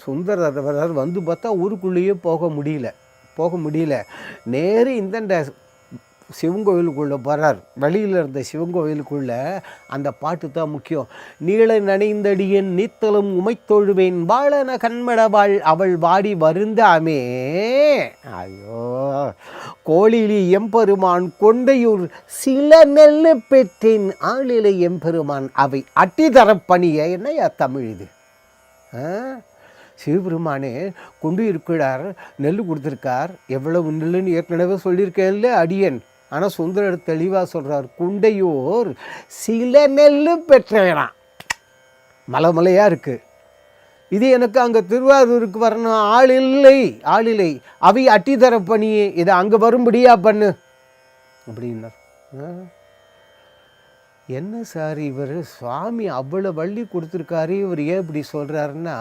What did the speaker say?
சுந்தரர் வந்து பார்த்தா ஊருக்குள்ளேயே போக முடியல. நேரு இந்தண்ட சிவன் கோவிலுக்குள்ளே போகிறார். வழியில் இருந்த சிவன் கோவிலுக்குள்ளே அந்த பாட்டு தான் முக்கியம். நீள நனைந்தடியன் நீத்தலும் உமைத்தொழுவேன் வாழன கண்மடவாள் அவள் வாடி வருந்தாமே. ஐயோ, கோழிலி எம்பெருமான் கொண்டையூர் சில நெல்லு பெற்றேன் ஆளிலை எம்பெருமான் அவை அட்டி தரப்பணிய. என்னையா தமிழ் இது? சிவபெருமானே கொண்டு இருக்கிறார், நெல் கொடுத்துருக்கார். எவ்வளவு நெல்லுன்னு ஏற்கனவே சொல்லியிருக்கேன்ல அடியன். ஆனால் சுந்தரர் தெளிவாக சொல்கிறார், குண்டையூர் சில நெல் பெற்றேனான். மலையாக இருக்குது. இது எனக்கு அங்கே திருவாரூருக்கு வரணும், ஆள் இல்லை. அவை அட்டி தர பண்ணி இதை அங்கே வரும்படியா பண்ணு அப்படின்னார். என்ன சார் இவர் சுவாமி அவ்வளோ வள்ளி கொடுத்துருக்காரு, இவர் ஏன் இப்படி சொல்கிறாருன்னா,